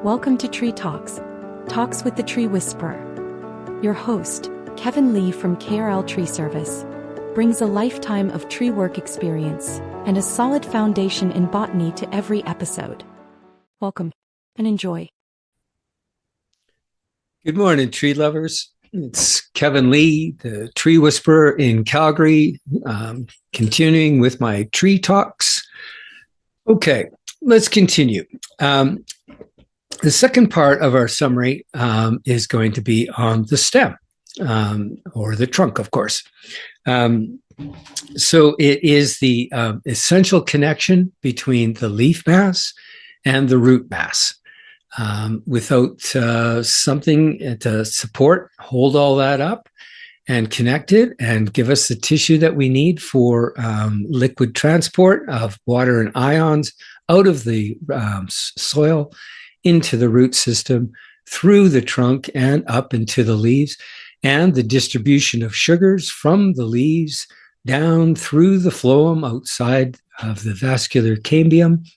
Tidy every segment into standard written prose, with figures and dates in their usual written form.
Welcome to Tree Talks, Talks with the Tree Whisperer. Your host, Kevin Lee from KRL Tree Service, brings a lifetime of tree work experience and a solid foundation in botany to every episode. Welcome and enjoy. Good morning, tree lovers. It's Kevin Lee, the Tree Whisperer in Calgary, continuing with my tree talks. Okay, let's continue. The second part of our summary is going to be on the stem, or the trunk, of course. So it is the essential connection between the leaf mass and the root mass. Without something to support, hold all that up and connect it and give us the tissue that we need for liquid transport of water and ions out of the soil into the root system, through the trunk and up into the leaves, and the distribution of sugars from the leaves down through the phloem outside of the vascular cambium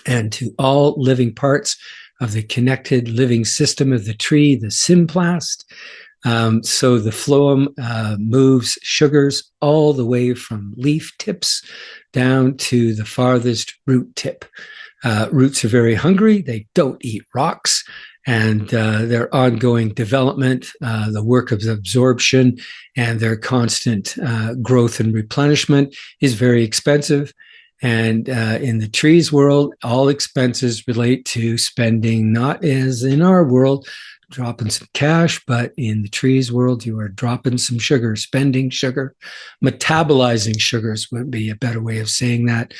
and to all living parts of the connected living system of the tree, the symplast. So the phloem moves sugars all the way from leaf tips down to the farthest root tip. Roots are very hungry. They don't eat rocks. And their ongoing development, the work of absorption, and their constant growth and replenishment is very expensive. And in the trees world, all expenses relate to spending, not as in our world, dropping some cash, but in the trees world, you are dropping some sugar, spending sugar, metabolizing sugars would be a better way of saying that,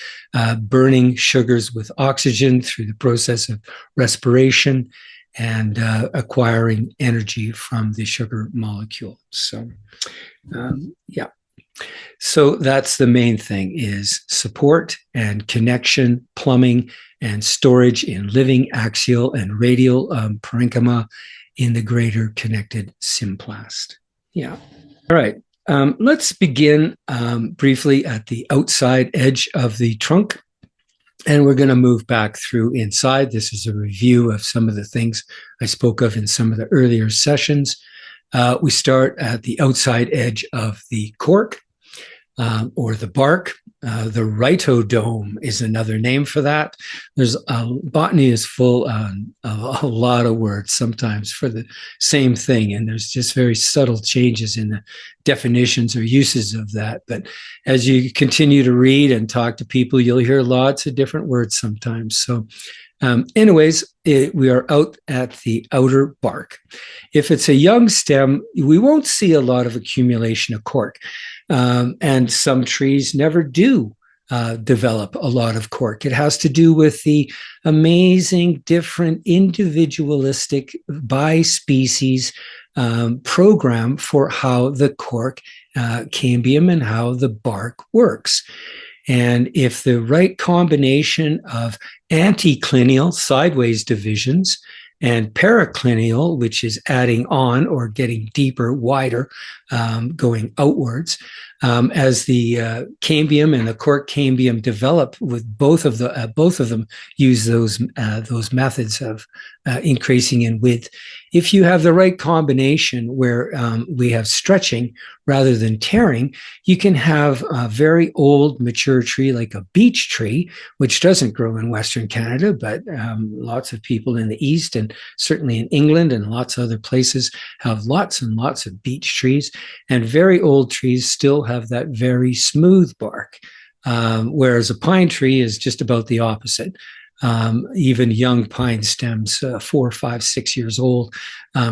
burning sugars with oxygen through the process of respiration and acquiring energy from the sugar molecule. So, So that's the main thing, is support and connection, plumbing and storage in living axial and radial parenchyma in the greater connected symplast. Yeah. All right. Let's begin briefly at the outside edge of the trunk. And we're going to move back through inside. This is a review of some of the things I spoke of in some of the earlier sessions. We start at the outside edge of the cork. Or the bark. The rhitodome is another name for that. Botany is full of a lot of words sometimes for the same thing, and there's just very subtle changes in the definitions or uses of that. But as you continue to read and talk to people, you'll hear lots of different words sometimes. So we are out at the outer bark. If it's a young stem, we won't see a lot of accumulation of cork. And some trees never do develop a lot of cork. It has to do with the amazing, different, individualistic, by species program for how the cork cambium and how the bark works. And if the right combination of anticlineal, sideways divisions, and periclineal, which is adding on or getting deeper, wider, going outwards, as the cambium and the cork cambium develop, with both of them use those methods of increasing in width. If you have the right combination where we have stretching rather than tearing, you can have a very old mature tree like a beech tree, which doesn't grow in Western Canada, but lots of people in the East and certainly in England and lots of other places have lots and lots of beech trees. And very old trees still have that very smooth bark, whereas a pine tree is just about the opposite. Even young pine stems, 4, 5, 6 years old,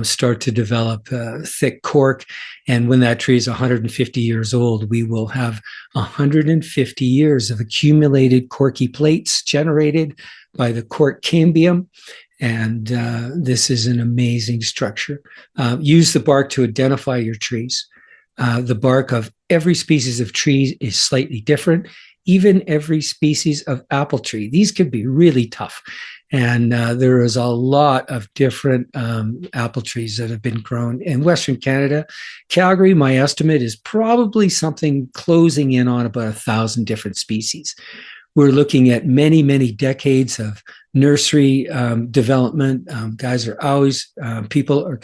start to develop thick cork. And when that tree is 150 years old, we will have 150 years of accumulated corky plates generated by the cork cambium. And this is an amazing structure. Use the bark to identify your trees. The bark of every species of tree is slightly different. Even every species of apple tree. These could be really tough. And there is a lot of different apple trees that have been grown in Western Canada. Calgary, my estimate, is probably something closing in on about 1,000 different species. We're looking at many, many decades of nursery development. People are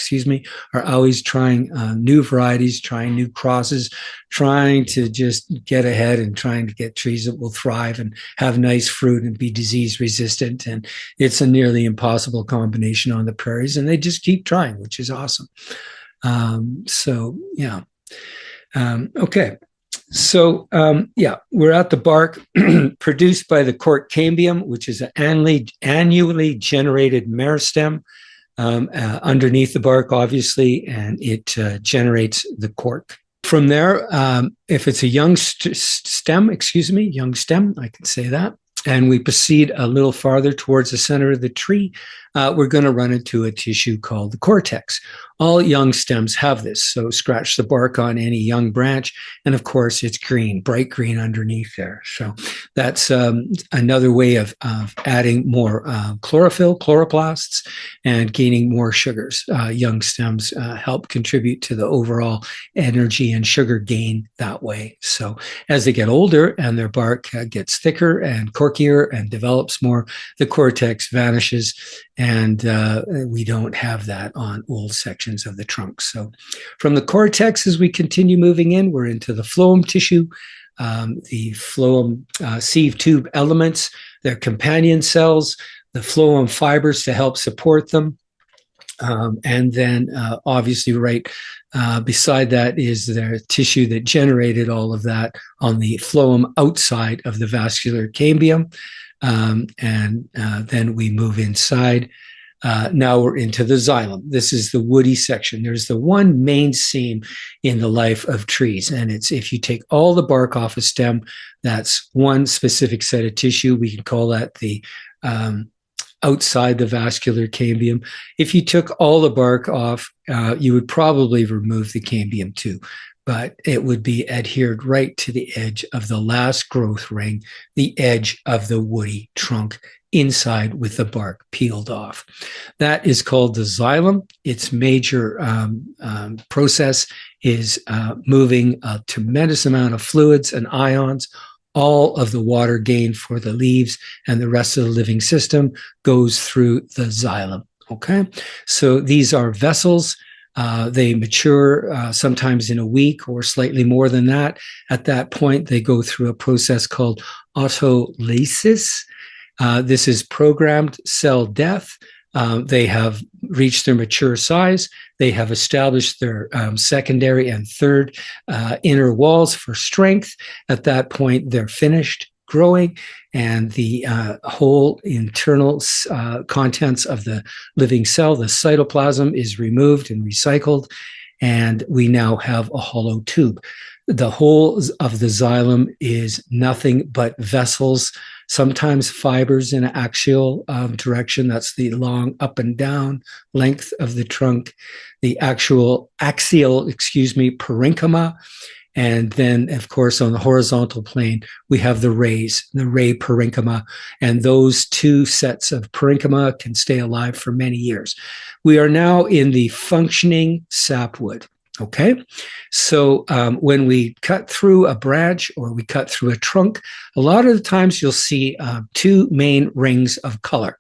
always trying new varieties, trying new crosses, trying to just get ahead and trying to get trees that will thrive and have nice fruit and be disease resistant. And it's a nearly impossible combination on the prairies, and they just keep trying, which is awesome. Okay. So, we're at the bark produced by the cork cambium, which is an annually generated meristem underneath the bark, obviously, and it generates the cork. From there, if it's a young stem, I can say that, and we proceed a little farther towards the center of the tree, we're going to run into a tissue called the cortex. All young stems have this, so scratch the bark on any young branch, and of course it's green, bright green underneath there. So that's another way of adding more chlorophyll, chloroplasts, and gaining more sugars. Young stems help contribute to the overall energy and sugar gain that way. So as they get older and their bark gets thicker and corkier and develops more, the cortex vanishes, and we don't have that on old sections of the trunk. So from the cortex, as we continue moving in, we're into the phloem tissue, the phloem sieve tube elements, their companion cells, the phloem fibers to help support them. And then obviously right beside that is their tissue that generated all of that on the phloem outside of the vascular cambium. And then we move inside. Now we're into the xylem. This is the woody section. There's the one main seam in the life of trees. And it's if you take all the bark off a stem, that's one specific set of tissue. We can call that the outside the vascular cambium. If you took all the bark off, you would probably remove the cambium too, but it would be adhered right to the edge of the last growth ring, the edge of the woody trunk, inside with the bark peeled off. That is called the xylem. Its major process is moving a tremendous amount of fluids and ions. All of the water gained for the leaves and the rest of the living system goes through the xylem. Okay, so these are vessels. They mature sometimes in a week or slightly more than that. At that point, they go through a process called autolysis. This is programmed cell death. They have reached their mature size. They have established their secondary and third inner walls for strength. At that point, they're finished growing, and the whole internal contents of the living cell, the cytoplasm, is removed and recycled, and we now have a hollow tube. The whole of the xylem is nothing but vessels, sometimes fibers in an axial direction. That's the long up and down length of the trunk, the axial parenchyma. And then, of course, on the horizontal plane, we have the ray parenchyma. And those two sets of parenchyma can stay alive for many years. We are now in the functioning sapwood. Okay, so when we cut through a branch or we cut through a trunk, a lot of the times you'll see two main rings of color.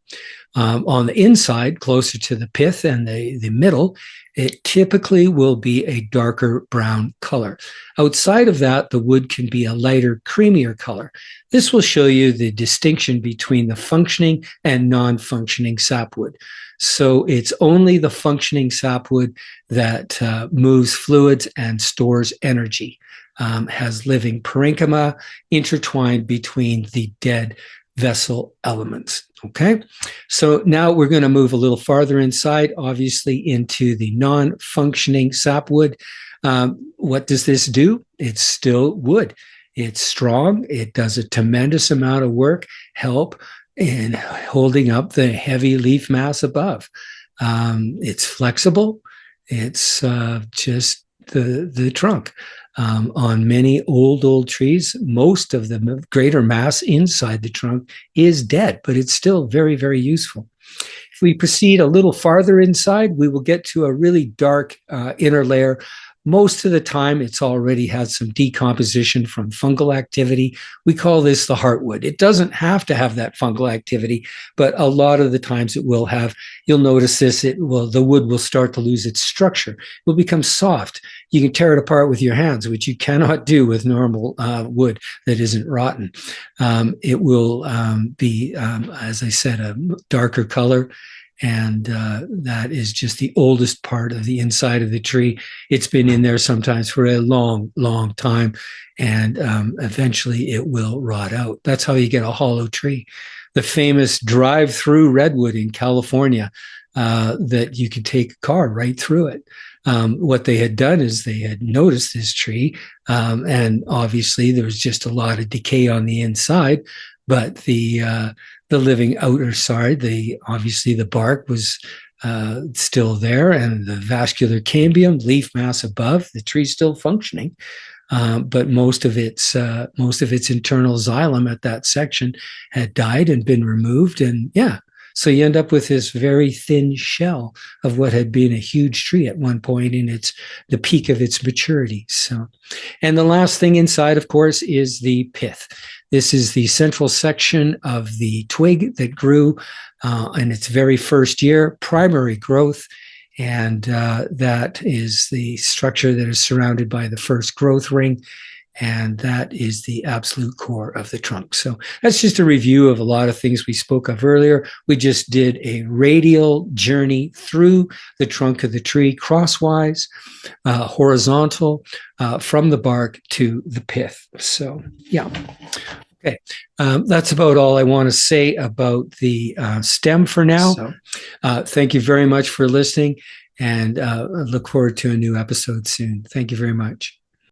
On the inside, closer to the pith and the middle, it typically will be a darker brown color. Outside of that, the wood can be a lighter, creamier color. This will show you the distinction between the functioning and non-functioning sapwood. So it's only the functioning sapwood that moves fluids and stores energy, has living parenchyma intertwined between the dead vessel elements. Okay, so now we're going to move a little farther inside, obviously into the non-functioning sapwood. What does this do? It's still wood. It's strong. It does a tremendous amount of work, help in holding up the heavy leaf mass above. It's flexible. It's just the trunk. On many old trees, most of the greater mass inside the trunk is dead, but it's still very, very useful. If we proceed a little farther inside, we will get to a really dark inner layer Most of the time, it's already had some decomposition from fungal activity. We call this the heartwood. It doesn't have to have that fungal activity, but a lot of the times it will have. You'll notice this, the wood will start to lose its structure. It will become soft. You can tear it apart with your hands, which you cannot do with normal wood that isn't rotten. It will be, as I said, a darker color. And that is just the oldest part of the inside of the tree. It's been in there sometimes for a long, long time, and eventually it will rot out. That's how you get a hollow tree. The famous drive-through redwood in California, that you could take a car right through it. What they had done is they had noticed this tree, and obviously there was just a lot of decay on the inside, but the living outer side, obviously the bark was still there, and the vascular cambium, leaf mass above, the tree's still functioning, but most of its internal xylem at that section had died and been removed, and so you end up with this very thin shell of what had been a huge tree at one point in the peak of its maturity. So, and the last thing inside, of course, is the pith. This is the central section of the twig that grew in its very first year, primary growth, and that is the structure that is surrounded by the first growth ring, and that is the absolute core of the trunk. So that's just a review of a lot of things we spoke of earlier. We just did a radial journey through the trunk of the tree, crosswise, horizontal, from the bark to the pith. So, yeah. Okay, that's about all I want to say about the stem for now. So, thank you very much for listening, and I look forward to a new episode soon. Thank you very much.